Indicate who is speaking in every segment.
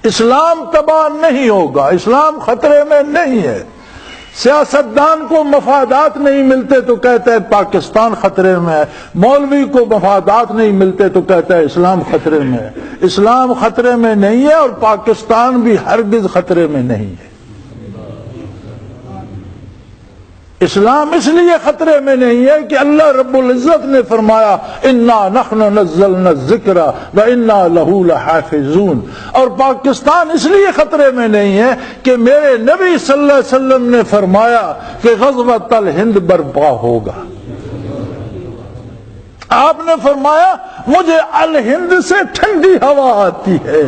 Speaker 1: اسلام تباہ نہیں ہوگا، اسلام خطرے میں نہیں ہے۔ سیاستدان کو مفادات نہیں ملتے تو کہتا ہے پاکستان خطرے میں ہے، مولوی کو مفادات نہیں ملتے تو کہتا ہے اسلام خطرے میں ہے۔ اسلام خطرے میں نہیں ہے اور پاکستان بھی ہرگز خطرے میں نہیں ہے۔ اسلام اس لیے خطرے میں نہیں ہے کہ اللہ رب العزت نے فرمایا انا نحن نزلنا الذکر وانا لہ لحافظون، اور پاکستان اس لیے خطرے میں نہیں ہے کہ میرے نبی صلی اللہ علیہ وسلم نے فرمایا کہ غزوۃ الہند برپا ہوگا۔ آپ نے فرمایا مجھے الہند سے ٹھنڈی ہوا آتی ہے،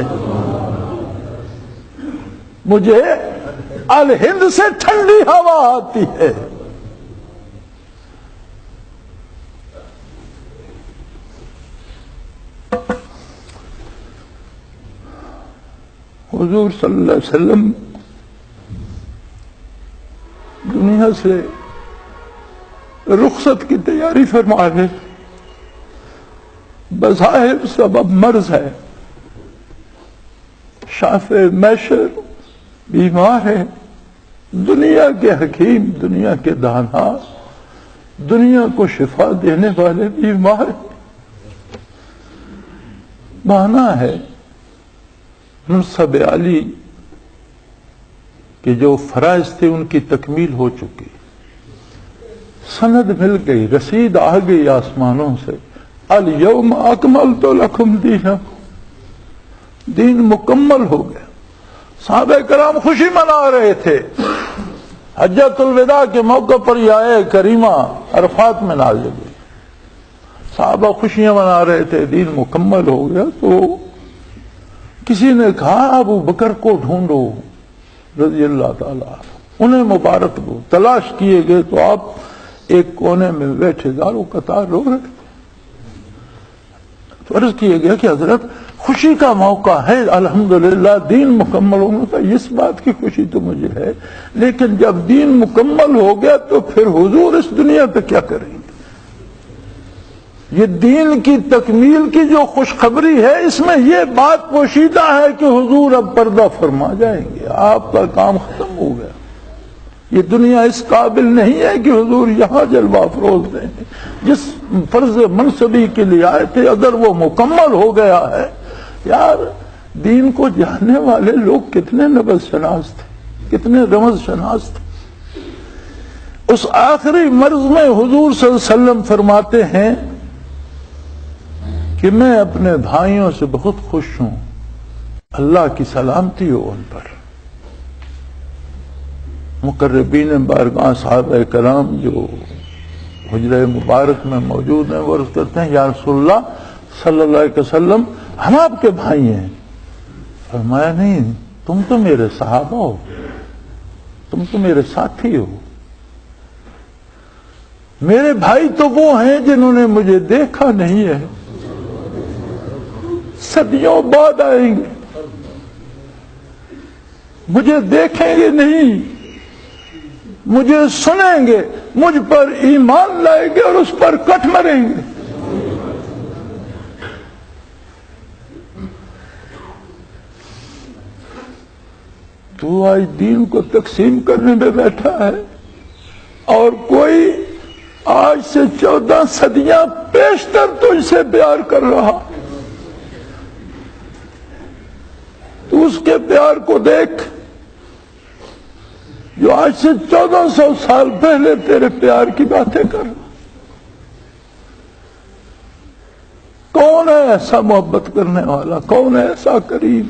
Speaker 1: مجھے الہند سے ٹھنڈی ہوا آتی ہے۔ حضور صلی اللہ علیہ وسلم دنیا سے رخصت کی تیاری فرما رہے، بظاہر سبب مرض ہے، شافع معشر بیمار ہے، دنیا کے حکیم، دنیا کے دانا، دنیا کو شفا دینے والے بیمار ہیں۔ بہانا ہے منصب علی کہ جو فرائض تھے ان کی تکمیل ہو چکی، سند مل گئی، رسید آ گئی آسمانوں سے، الیوم اکملت لکم دینکم، دین مکمل ہو گیا۔ صحابہ کرام خوشی منا رہے تھے، حجۃ الوداع کے موقع پر یہ آیت کریمہ عرفات میں نازل ہوئی، صحابہ خوشیاں منا رہے تھے، دین مکمل ہو گیا۔ تو کسی نے کہا ابو بکر کو ڈھونڈو رضی اللہ تعالیٰ، انہیں مبارک دو۔ تلاش کیے گئے تو آپ ایک کونے میں بیٹھے دارو قطار رو رہے تھے۔ تو عرض کیے گیا کہ حضرت خوشی کا موقع ہے، الحمدللہ دین مکمل ہونے کا، اس بات کی خوشی تو مجھے ہے، لیکن جب دین مکمل ہو گیا تو پھر حضور اس دنیا پہ کیا کریں گے؟ یہ دین کی تکمیل کی جو خوشخبری ہے اس میں یہ بات پوشیدہ ہے کہ حضور اب پردہ فرما جائیں گے، آپ کا کام ختم ہو گیا۔ یہ دنیا اس قابل نہیں ہے کہ حضور یہاں جلوہ افروز دیں گے۔ جس فرض منصبی کے لیے آئے تھے اگر وہ مکمل ہو گیا ہے، یار دین کو جاننے والے لوگ کتنے نبض شناس تھے، کتنے رمز شناس تھے۔ اس آخری مرض میں حضور صلی اللہ علیہ وسلم فرماتے ہیں کہ میں اپنے بھائیوں سے بہت خوش ہوں، اللہ کی سلامتی ہو ان پر۔ مقربین بارگاہ صحابہ کرام جو حجرہ مبارک میں موجود ہیں وہ عرض کرتے ہیں یا رسول اللہ صلی اللہ علیہ وسلم ہم آپ کے بھائی ہیں۔ فرمایا نہیں، تم تو میرے صحابہ ہو، تم تو میرے ساتھی ہو، میرے بھائی تو وہ ہیں جنہوں نے مجھے دیکھا نہیں ہے، صدیوں بعد آئیں گے، مجھے دیکھیں گے نہیں، مجھے سنیں گے، مجھ پر ایمان لائیں گے اور اس پر کٹ مریں گے۔ تو آج دین کو تقسیم کرنے میں بیٹھا ہے اور کوئی آج سے 14 صدیاں پیشتر تجھ سے پیار کر رہا، تو اس کے پیار کو دیکھ جو آج سے 1400 سال پہلے تیرے پیار کی باتیں کر رہا۔ کون ہے ایسا محبت کرنے والا، کون ہے ایسا کریم؟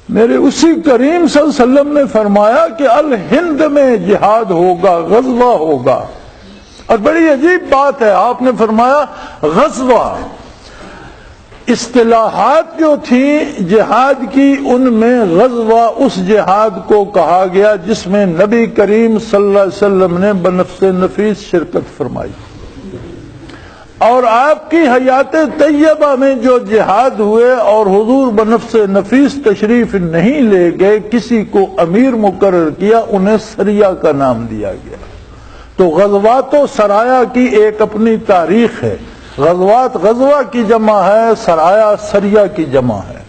Speaker 1: میرے اسی کریم صلی اللہ علیہ وسلم نے فرمایا کہ الہند میں جہاد ہوگا، غزوہ ہوگا۔ اور بڑی عجیب بات ہے، آپ نے فرمایا غزوہ، اصطلاحات جو تھیں جہاد کی ان میں غزوہ اس جہاد کو کہا گیا جس میں نبی کریم صلی اللہ علیہ وسلم نے بنفس نفیس شرکت فرمائی، اور آپ کی حیات طیبہ میں جو جہاد ہوئے اور حضور بنفس نفیس تشریف نہیں لے گئے، کسی کو امیر مقرر کیا، انہیں سریہ کا نام دیا گیا۔ تو غزوات و سرایا کی ایک اپنی تاریخ ہے، غزوات غزوہ کی جمع ہے، سرایا سریہ کی جمع ہے۔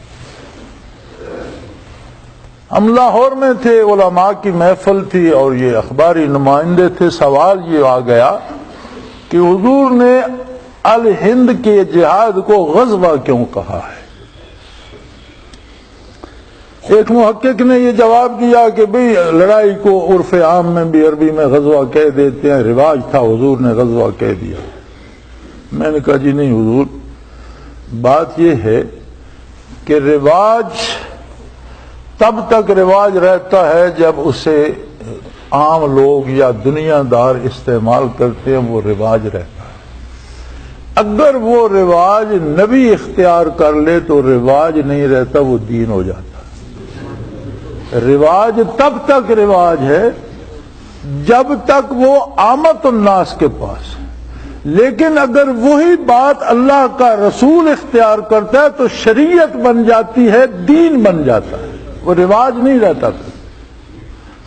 Speaker 1: ہم لاہور میں تھے، علماء کی محفل تھی اور یہ اخباری نمائندے تھے۔ سوال یہ آ گیا کہ حضور نے الہند کے جہاد کو غزوہ کیوں کہا ہے؟ ایک محقق نے یہ جواب دیا کہ بھئی لڑائی کو عرف عام میں بھی عربی میں غزوہ کہہ دیتے ہیں، رواج تھا، حضور نے غزوہ کہہ دیا۔ میں نے کہا جی نہیں حضور، بات یہ ہے کہ رواج تب تک رواج رہتا ہے جب اسے عام لوگ یا دنیا دار استعمال کرتے ہیں، وہ رواج رہتا ہے۔ اگر وہ رواج نبی اختیار کر لے تو رواج نہیں رہتا، وہ دین ہو جاتا ہے۔ رواج تب تک رواج ہے جب تک وہ عامت الناس کے پاس ہے، لیکن اگر وہی بات اللہ کا رسول اختیار کرتا ہے تو شریعت بن جاتی ہے، دین بن جاتا ہے، وہ رواج نہیں رہتا۔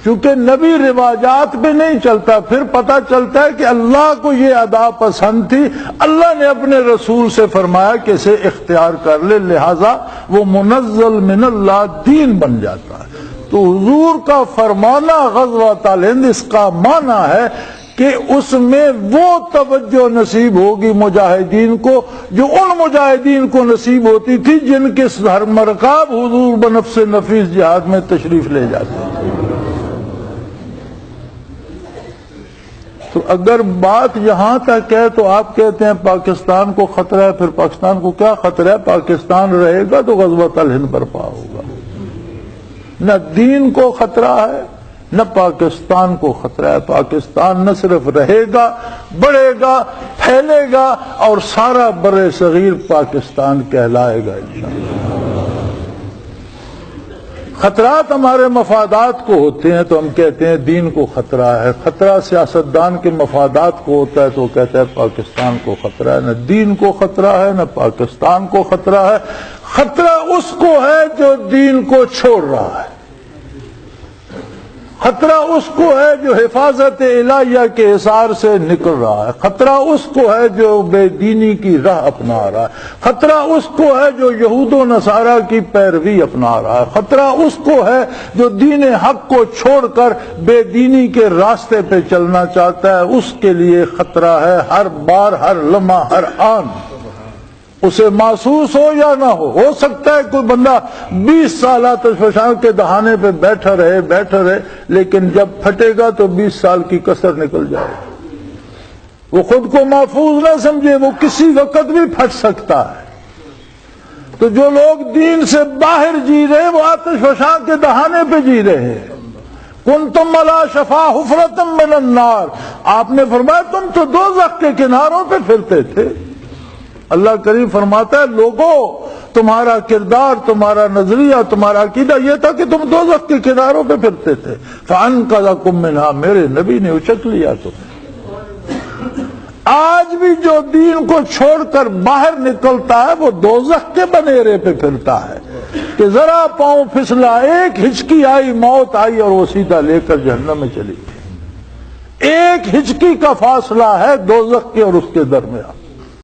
Speaker 1: چونکہ نبی رواجات پہ نہیں چلتا، پھر پتہ چلتا ہے کہ اللہ کو یہ ادا پسند تھی، اللہ نے اپنے رسول سے فرمایا کہ اسے اختیار کر لے، لہذا وہ منزل من اللہ دین بن جاتا ہے۔ تو حضور کا فرمانا غزوۃ الہند، اس کا معنی ہے کہ اس میں وہ توجہ نصیب ہوگی مجاہدین کو جو ان مجاہدین کو نصیب ہوتی تھی جن کے سر مرکاب حضور بنفس نفیس جہاد میں تشریف لے جاتے تھے۔ تو اگر بات یہاں تک ہے تو آپ کہتے ہیں پاکستان کو خطرہ ہے، پھر پاکستان کو کیا خطرہ ہے؟ پاکستان رہے گا تو غزوۃ الہند برپا ہوگا۔ نہ دین کو خطرہ ہے نہ پاکستان کو خطرہ ہے۔ پاکستان نہ صرف رہے گا، بڑھے گا، پھیلے گا اور سارا بر صغیر پاکستان کہلائے گا انشاءاللہ۔ خطرات ہمارے مفادات کو ہوتے ہیں تو ہم کہتے ہیں دین کو خطرہ ہے، خطرہ سیاستدان کے مفادات کو ہوتا ہے تو وہ کہتا ہے پاکستان کو خطرہ ہے۔ نہ دین کو خطرہ ہے نہ پاکستان کو خطرہ ہے، خطرہ اس کو ہے جو دین کو چھوڑ رہا ہے، خطرہ اس کو ہے جو حفاظت الہیہ کے حصار سے نکل رہا ہے، خطرہ اس کو ہے جو بے دینی کی راہ اپنا رہا ہے، خطرہ اس کو ہے جو یہود و نصارہ کی پیروی اپنا رہا ہے، خطرہ اس کو ہے جو دین حق کو چھوڑ کر بے دینی کے راستے پہ چلنا چاہتا ہے۔ اس کے لیے خطرہ ہے ہر بار، ہر لمحہ، ہر آن، اسے محسوس ہو یا نہ ہو سکتا ہے کوئی بندہ 20 سال آتش فشاں کے دہانے پہ بیٹھا رہے لیکن جب پھٹے گا تو 20 سال کی کسر نکل جائے گا۔ وہ خود کو محفوظ نہ سمجھے، وہ کسی وقت بھی پھٹ سکتا ہے۔ تو جو لوگ دین سے باہر جی رہے ہیں وہ آتش فشاں کے دہانے پہ جی رہے ہیں۔ کنتم علی شفا حفرۃ من النار، آپ نے فرمایا تم تو دوزخ کے کناروں پہ پھرتے تھے۔ اللہ کریم فرماتا ہے لوگوں تمہارا کردار، تمہارا نظریہ، تمہارا عقیدہ یہ تھا کہ تم دوزخ کے کناروں پہ پھرتے تھے، فَأَنْقَذَكُم مِّنْهَا، میرے نبی نے اچک لیا تمہیں۔ آج بھی جو دین کو چھوڑ کر باہر نکلتا ہے وہ دوزخ کے بنیرے پہ پھرتا ہے کہ ذرا پاؤں پھسلا، ایک ہچکی آئی، موت آئی اور وہ سیدھا لے کر جہنم میں چلی گئی۔ ایک ہچکی کا فاصلہ ہے دوزخ کے اور اس کے درمیان۔